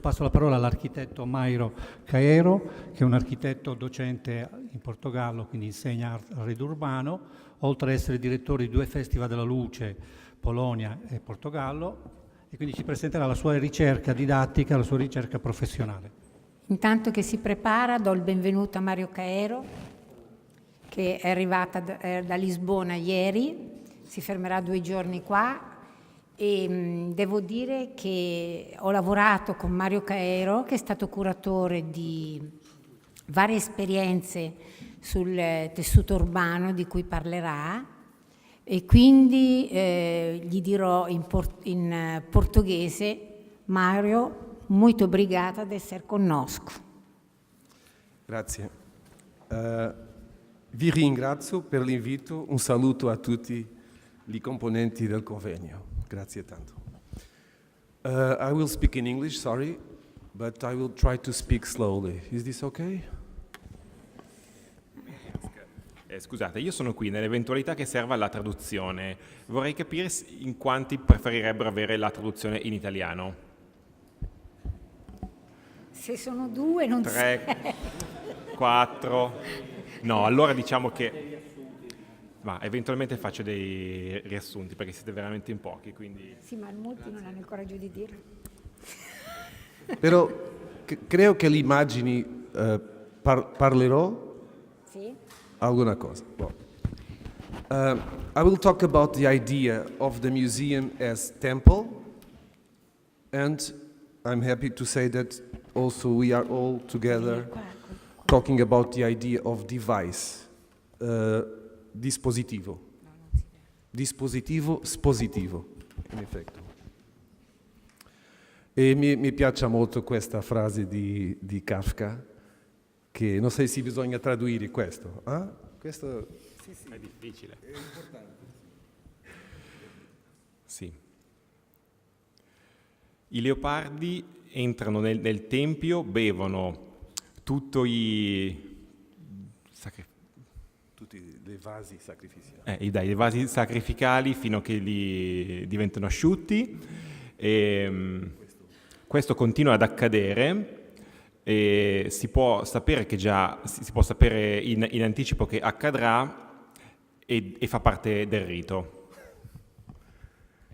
Passo la parola all'architetto Caeiro, che è un architetto docente in Portogallo, quindi insegna arredo urbano, oltre ad essere direttore di 2 festival della luce, Polonia e Portogallo, e quindi ci presenterà la sua ricerca didattica, la sua ricerca professionale. Intanto che si prepara, do il benvenuto a Mario Caeiro, che è arrivata da Lisbona ieri, si fermerà 2 giorni qua. E devo dire che ho lavorato con Mario Caeiro, che è stato curatore di varie esperienze sul tessuto urbano di cui parlerà, e quindi gli dirò in portoghese: Mario, muito obrigada ad essere conosco. Grazie. Vi ringrazio per l'invito, un saluto a tutti i componenti del convegno. Grazie tanto. I will speak in English, sorry, but I will try to speak slowly. Is this okay? Scusate, io sono qui nell'eventualità che serva la traduzione. Vorrei capire in quanti preferirebbero avere la traduzione in italiano. Se sono 2 non 3, 4... No, allora diciamo che... Ma eventualmente faccio dei riassunti perché siete veramente in pochi, quindi... Sì, ma molti non hanno il coraggio di dirlo. Però credo che le immagini parlerò Sì? alguna cosa. Well, I will talk about the idea of the museum as temple, and I'm happy to say that also we are all together talking about the idea of device. Dispositivo. Dispositivo spositivo, in effetti. E mi piace molto questa frase di Kafka, che non so se bisogna tradurre questo. Questo sì. È difficile. È importante. Sì. I leopardi entrano nel tempio, bevono tutti i vasi sacrificali. I vasi sacrificali fino a che diventano asciutti. Questo continua ad accadere e si può sapere in anticipo che accadrà e fa parte del rito.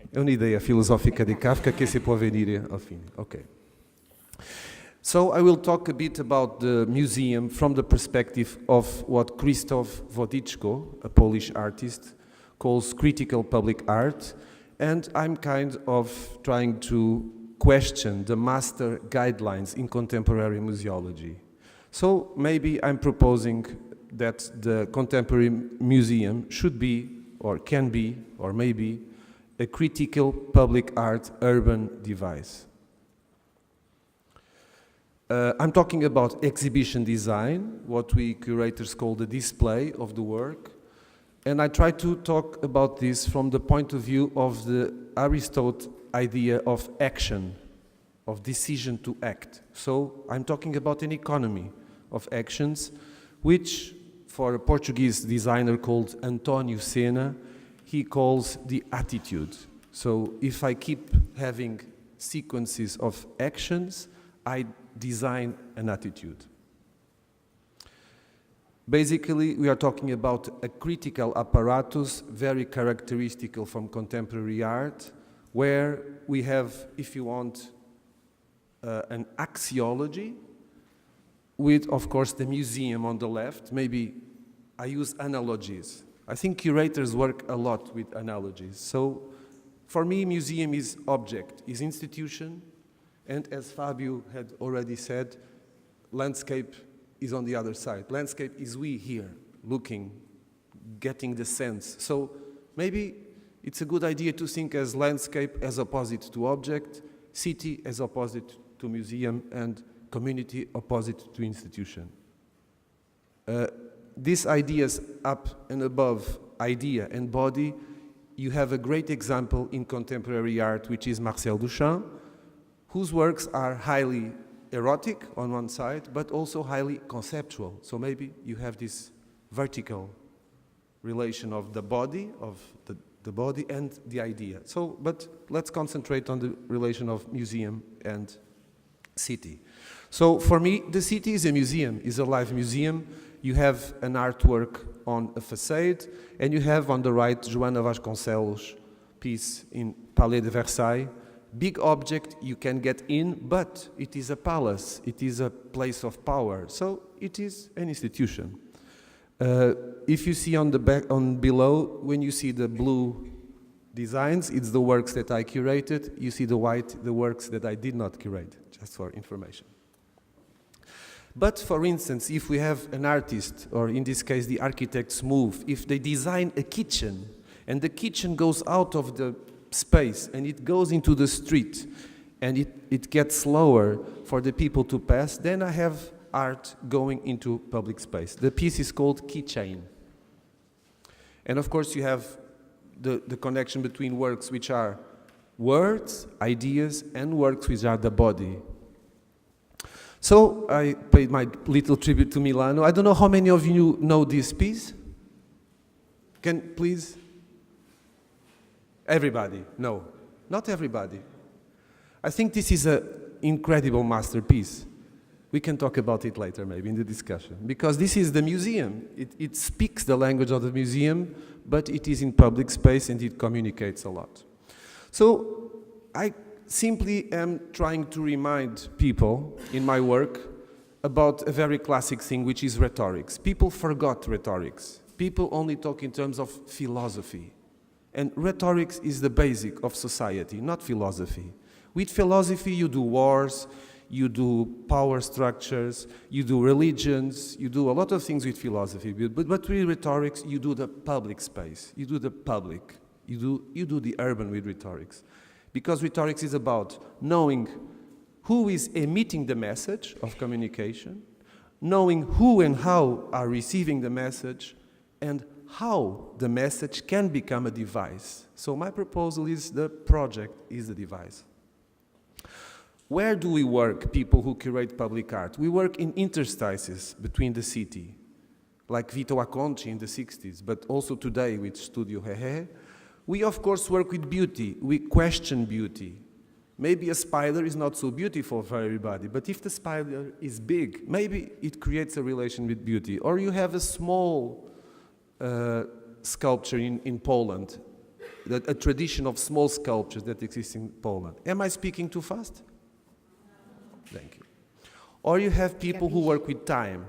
È un'idea filosofica di Kafka che si può vedere alla fine. Ok. So I will talk a bit about the museum from the perspective of what Krzysztof Wodiczko, a Polish artist, calls critical public art, and I'm kind of trying to question the master guidelines in contemporary museology. So maybe I'm proposing that the contemporary museum should be, or can be, or maybe, a critical public art urban device. I'm talking about exhibition design, what we curators call the display of the work, and I try to talk about this from the point of view of the Aristotle idea of action, of decision to act. So I'm talking about an economy of actions, which for a Portuguese designer called António Sena, he calls the attitude. So if I keep having sequences of actions, I design an attitude. Basically, we are talking about a critical apparatus, very characteristical from contemporary art, where we have, if you want, an axiology, with, of course, the museum on the left. Maybe I use analogies. I think curators work a lot with analogies. So, for me, museum is object, is institution, and as Fabio had already said, landscape is on the other side. Landscape is we here, looking, getting the sense. So maybe it's a good idea to think as landscape as opposite to object, city as opposite to museum, and community opposite to institution. These ideas up and above idea and body, you have a great example in contemporary art, which is Marcel Duchamp, whose works are highly erotic on one side, but also highly conceptual. So maybe you have this vertical relation of the body, and the idea. So, but let's concentrate on the relation of museum and city. So for me, the city is a museum, is a live museum. You have an artwork on a facade, and you have on the right Joana Vasconcelos' piece in Palais de Versailles. Big object, you can get in, but it is a palace, it is a place of power, so it is an institution. If you see on the back, on below, when you see the blue designs, it's the works that I curated. You see the white, the works that I did not curate, just for information. But for instance, if we have an artist, or in this case the architects move, if they design a kitchen, and the kitchen goes out of the space and it goes into the street, and it gets slower for the people to pass, then I have art going into public space. The piece is called Keychain. And of course you have the connection between works which are words, ideas, and works which are the body. So I paid my little tribute to Milano. I don't know how many of you know this piece. Can please? Everybody? No, not everybody. I think this is an incredible masterpiece. We can talk about it later, maybe, in the discussion. Because this is the museum. It speaks the language of the museum, but it is in public space and it communicates a lot. So I simply am trying to remind people in my work about a very classic thing, which is rhetorics. People forgot rhetorics. People only talk in terms of philosophy. And rhetorics is the basic of society, not philosophy. With philosophy, you do wars, you do power structures, you do religions, you do a lot of things with philosophy. But with rhetorics, you do the public space, you do the public, you do the urban with rhetorics. Because rhetorics is about knowing who is emitting the message of communication, knowing who and how are receiving the message, and how the message can become a device. So my proposal is the project is the device. Where do we work, people who curate public art? We work in interstices between the city, like Vito Acconci in the 60s, but also today with Studio Hehe. We, of course, work with beauty. We question beauty. Maybe a spider is not so beautiful for everybody, but if the spider is big, maybe it creates a relation with beauty. Or you have a small sculpture in Poland, a tradition of small sculptures that exists in Poland. Am I speaking too fast? Thank you. Or you have people who work with time.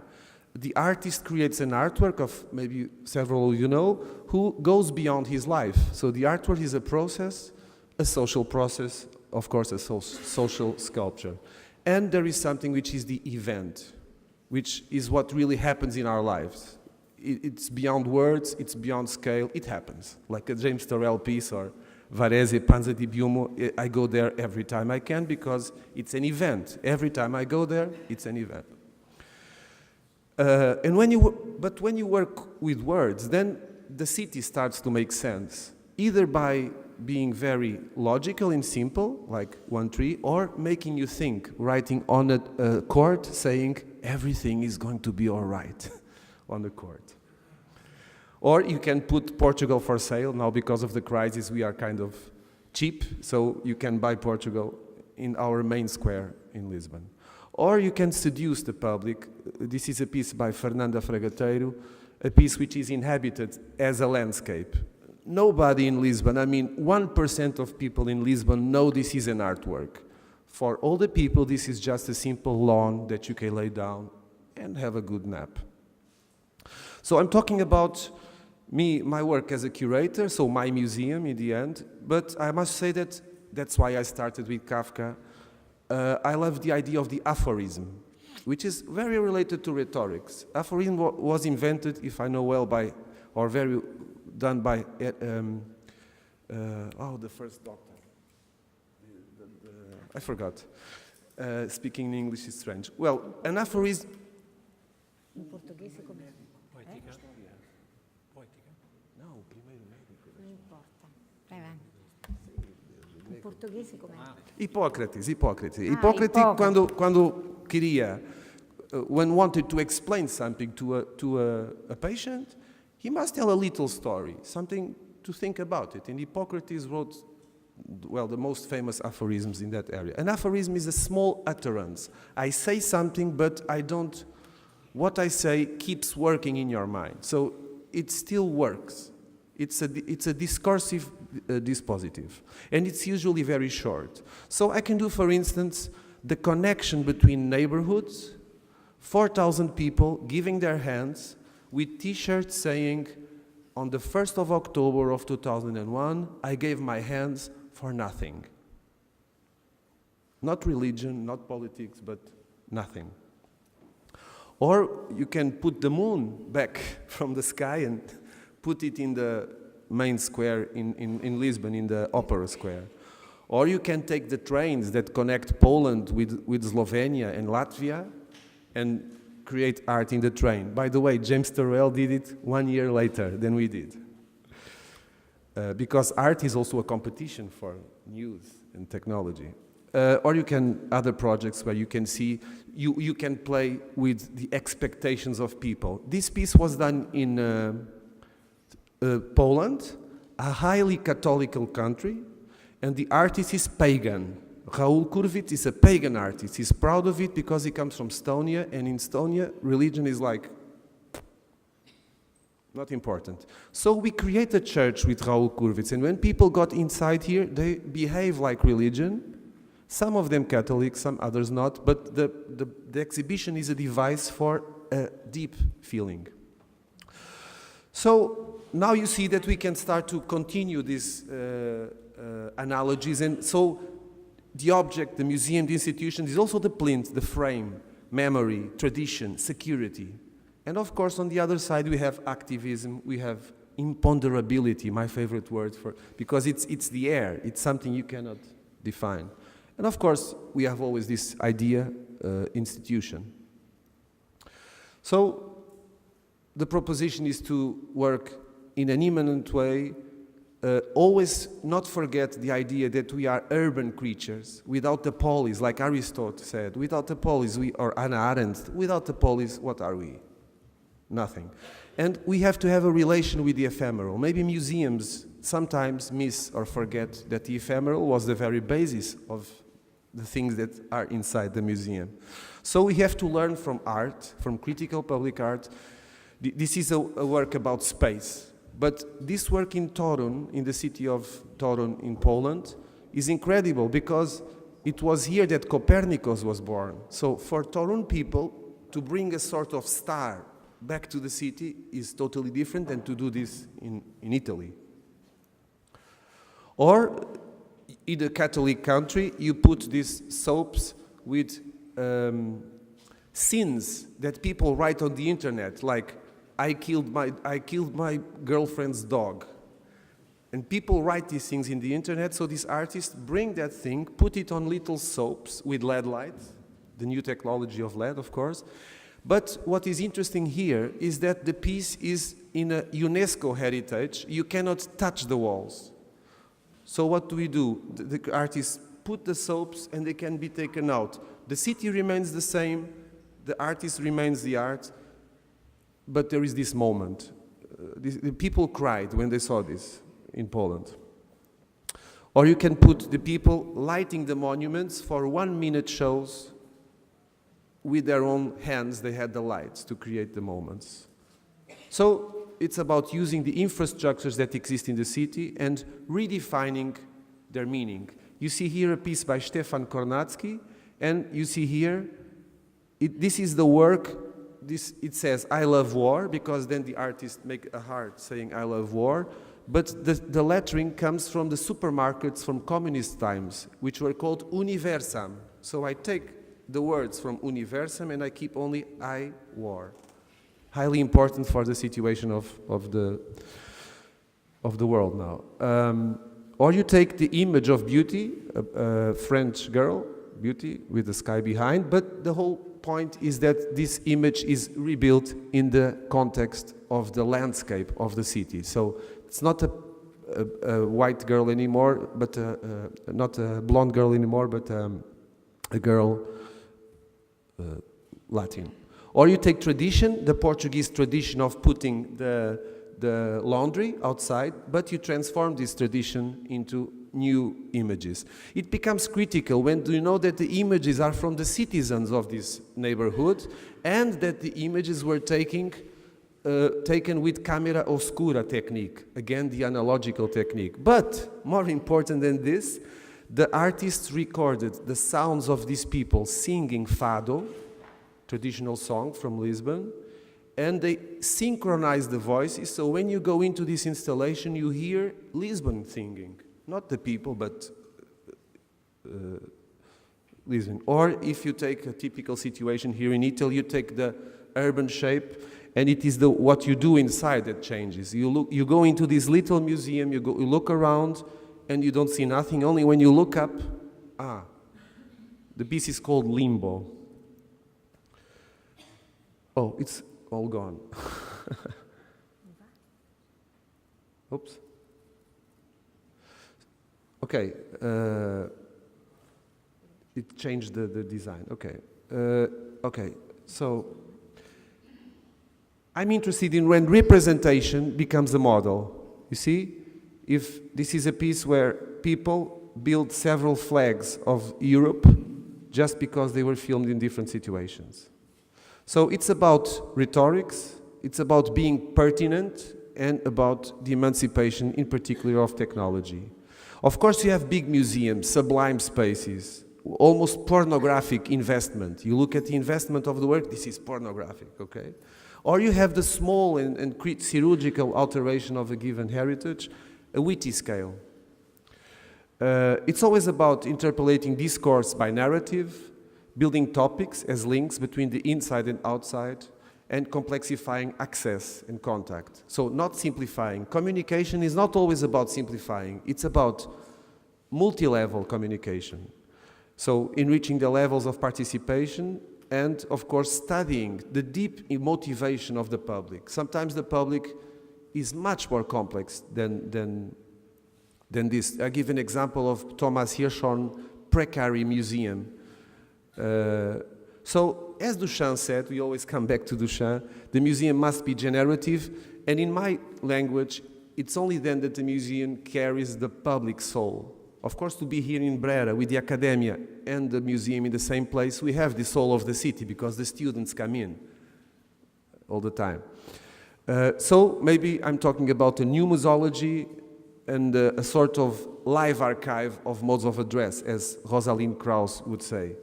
The artist creates an artwork of, maybe several of you know, who goes beyond his life. So the artwork is a process, a social process, of course a social sculpture. And there is something which is the event, which is what really happens in our lives. It's beyond words, it's beyond scale, it happens. Like a James Turrell piece or Varese, Panza di Piumo, I go there every time I can because it's an event. Every time I go there, it's an event. But when you work with words, then the city starts to make sense, either by being very logical and simple, like one tree, or making you think, writing on a court, saying everything is going to be all right on the court. Or you can put Portugal for sale. Now, because of the crisis, we are kind of cheap, so you can buy Portugal in our main square in Lisbon. Or you can seduce the public. This is a piece by Fernanda Fragateiro, a piece which is inhabited as a landscape. Nobody in Lisbon, 1% of people in Lisbon know this is an artwork. For all the people, this is just a simple lawn that you can lay down and have a good nap. So I'm talking about my work as a curator, so my museum in the end, but I must say that that's why I started with Kafka. I love the idea of the aphorism, which is very related to rhetorics. Aphorism was invented, if I know well, by the first doctor. I forgot. Speaking in English is strange. Well, an aphorism... In portoghese come? Poetica? Poetica? No, primeiro médico. Non importa. Vai avanti. In portoghese com'è? Hippocrates. Hippocrates, Hippocrates. quando queria, when wanted to explain something to a patient, he must tell a little story, something to think about it. And Hippocrates wrote well, the most famous aphorisms in that area. An aphorism is a small utterance. I say something, but what I say keeps working in your mind. So it still works. It's a discursive dispositive, and it's usually very short. So I can do, for instance, the connection between neighborhoods, 4,000 people giving their hands with T-shirts saying, on the 1st of October of 2001, I gave my hands for nothing. Not religion, not politics, but nothing. Or you can put the moon back from the sky and put it in the main square in Lisbon, in the Opera Square. Or you can take the trains that connect Poland with Slovenia and Latvia and create art in the train. By the way, James Turrell did it 1 year later than we did. Because art is also a competition for news and technology. Or you can, other projects where you can see, you can play with the expectations of people. This piece was done in Poland, a highly Catholical country, and the artist is pagan. Raoul Kurvit is a pagan artist. He's proud of it because he comes from Estonia, and in Estonia, religion is like not important. So we create a church with Raoul Kurvits, and when people got inside here, they behave like religion. Some of them Catholic, some others not, but the exhibition is a device for a deep feeling. So now you see that we can start to continue these analogies, and so the object, the museum, the institution is also the plinth, the frame, memory, tradition, security. And of course, on the other side, we have activism, we have imponderability, my favorite word, because it's the air, it's something you cannot define. And of course, we have always this idea, institution. So the proposition is to work in an immanent way, always not forget the idea that we are urban creatures. Without the polis, like Aristotle said, without the polis, or Hannah Arendt, without the polis, what are we? Nothing. And we have to have a relation with the ephemeral. Maybe museums sometimes miss or forget that the ephemeral was the very basis of the things that are inside the museum. So we have to learn from art, from critical public art. This is a work about space. But this work in Torun, in the city of Torun in Poland, is incredible because it was here that Copernicus was born. So for Torun people, to bring a sort of star back to the city is totally different than to do this in Italy. Or in a Catholic country, you put these soaps with sins that people write on the internet, like I killed my girlfriend's dog. And people write these things in the internet, so these artists bring that thing, put it on little soaps with LED lights, the new technology of LED, of course. But what is interesting here is that the piece is in a UNESCO heritage. You cannot touch the walls. So what do? The artists put the soaps and they can be taken out. The city remains the same, the artist remains the art, but there is this moment. The people cried when they saw this in Poland. Or you can put the people lighting the monuments for 1 minute shows. With their own hands, they had the lights to create the moments. So it's about using the infrastructures that exist in the city and redefining their meaning. You see here a piece by Stefan Kornacki, and you see here, this is the work, it says, I love war, because then the artist make a heart saying, I love war. But the lettering comes from the supermarkets from communist times, which were called Universam. So I take the words from Universum and I keep only I war. Highly important for the situation of the world now. Or you take the image of Beauty, a French girl, Beauty, with the sky behind, but the whole point is that this image is rebuilt in the context of the landscape of the city. So it's not a white girl anymore, but not a blonde girl anymore, but a girl Latin. Or you take tradition, the Portuguese tradition of putting the laundry outside, but you transform this tradition into new images. It becomes critical when you know that the images are from the citizens of this neighborhood and that the images were taken with camera oscura technique, again the analogical technique. But more important than this, the artists recorded the sounds of these people singing fado, traditional song from Lisbon, and they synchronized the voices, so when you go into this installation you hear Lisbon singing, not the people but Lisbon. Or if you take a typical situation here in Italy, you take the urban shape, and it is what you do inside that changes. You go into this little museum, you look around, and you don't see nothing. Only when you look up, the piece is called Limbo. Oh, it's all gone. Oops. Okay. It changed the design. Okay. Okay. So I'm interested in when representation becomes a model. You see, if this is a piece where people build several flags of Europe just because they were filmed in different situations. So it's about rhetorics, it's about being pertinent, and about the emancipation, in particular, of technology. Of course, you have big museums, sublime spaces, almost pornographic investment. You look at the investment of the work, this is pornographic, okay? Or you have the small and chirurgical alteration of a given heritage, a witty scale. It's always about interpolating discourse by narrative, building topics as links between the inside and outside, and complexifying access and contact. So not simplifying. Communication is not always about simplifying. It's about multi-level communication. So enriching the levels of participation and, of course, studying the deep motivation of the public. Sometimes the public is much more complex than this. I give an example of Thomas Hirschhorn Precary Museum. So, as Duchamp said, we always come back to Duchamp, the museum must be generative, and in my language, it's only then that the museum carries the public soul. Of course, to be here in Brera with the academia and the museum in the same place, we have the soul of the city because the students come in all the time. So maybe I'm talking about a new museology and a sort of live archive of modes of address, as Rosalind Krauss would say.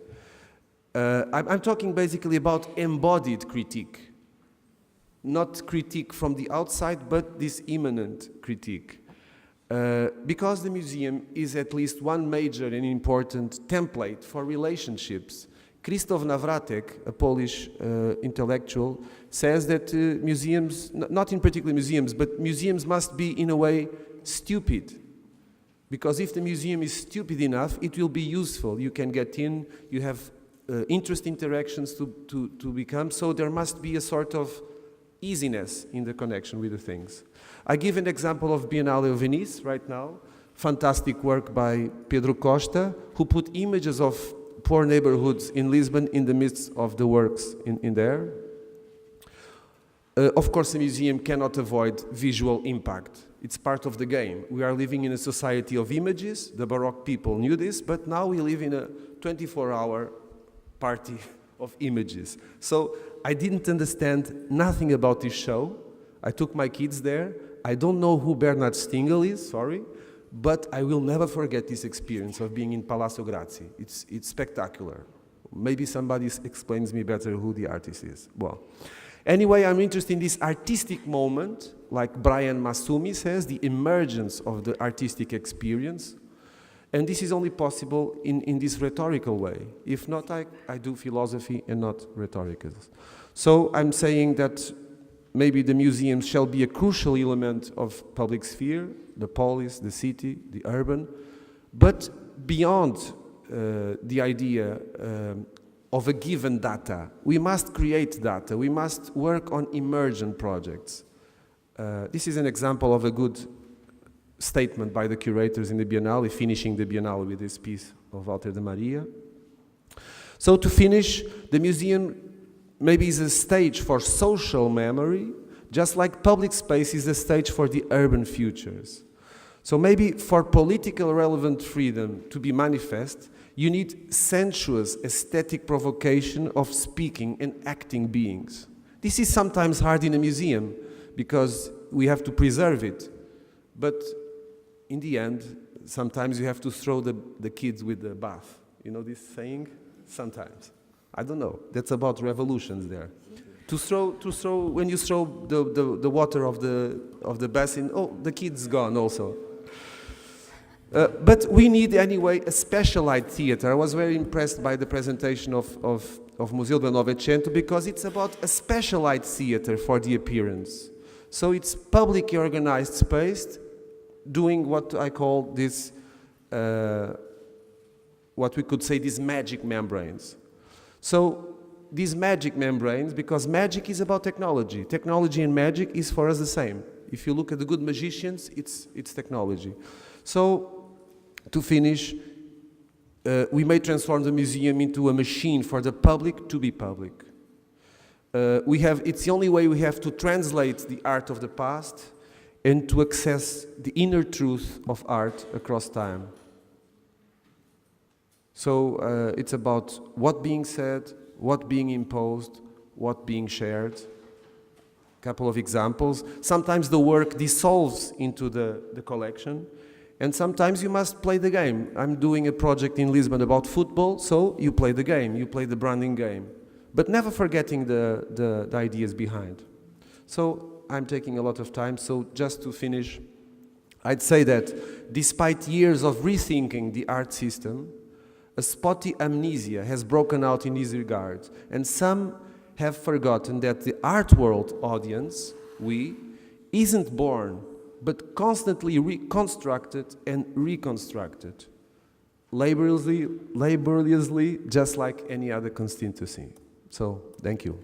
I'm talking basically about embodied critique, not critique from the outside, but this immanent critique. Because the museum is at least one major and important template for relationships. Krzysztof Nawratek, a Polish intellectual, says that museums, not in particular museums, but museums must be in a way stupid. Because if the museum is stupid enough, it will be useful. You can get in, you have interest interactions to become, so there must be a sort of easiness in the connection with the things. I give an example of Biennale of Venice right now, fantastic work by Pedro Costa, who put images of poor neighborhoods in Lisbon in the midst of the works in there. Of course, a museum cannot avoid visual impact. It's part of the game. We are living in a society of images. The Baroque people knew this, but now we live in a 24-hour party of images. So I didn't understand nothing about this show. I took my kids there. I don't know who Bernard Stingel is, sorry, but I will never forget this experience of being in Palazzo Grassi. It's spectacular. Maybe somebody explains me better who the artist is. Well, anyway, I'm interested in this artistic moment, like Brian Massumi says, the emergence of the artistic experience. And this is only possible in this rhetorical way. If not, I do philosophy and not rhetoric. So I'm saying that maybe the museum shall be a crucial element of public sphere, the polis, the city, the urban, but beyond the idea of a given data. We must create data. We must work on emergent projects. This is an example of a good statement by the curators in the Biennale, finishing the Biennale with this piece of Walter de Maria. So to finish, the museum maybe is a stage for social memory, just like public space is a stage for the urban futures. So maybe for political relevant freedom to be manifest, you need sensuous aesthetic provocation of speaking and acting beings. This is sometimes hard in a museum because we have to preserve it. But in the end, sometimes you have to throw the kids with the bath. You know this saying? Sometimes. I don't know. That's about revolutions there. To throw when you throw the water of the basin, oh, the kid's gone also. But we need anyway a specialized theater. I was very impressed by the presentation of Museu del Novecento because it's about a specialized theater for the appearance. So it's publicly organized space doing what I call this, what we could say these magic membranes. So these magic membranes, because magic is about technology. Technology and magic is for us the same. If you look at the good magicians, it's technology. So to finish, we may transform the museum into a machine for the public to be public. It's the only way we have to translate the art of the past and to access the inner truth of art across time. So it's about what being said, what being imposed, what being shared. A couple of examples. Sometimes the work dissolves into the collection, and sometimes you must play the game. I'm doing a project in Lisbon about football, so you play the game, you play the branding game, but never forgetting the ideas behind. So I'm taking a lot of time, so just to finish, I'd say that despite years of rethinking the art system, a spotty amnesia has broken out in this regard, and some have forgotten that the art world audience, we, isn't born, but constantly reconstructed and reconstructed, laboriously, just like any other constituency. So, thank you.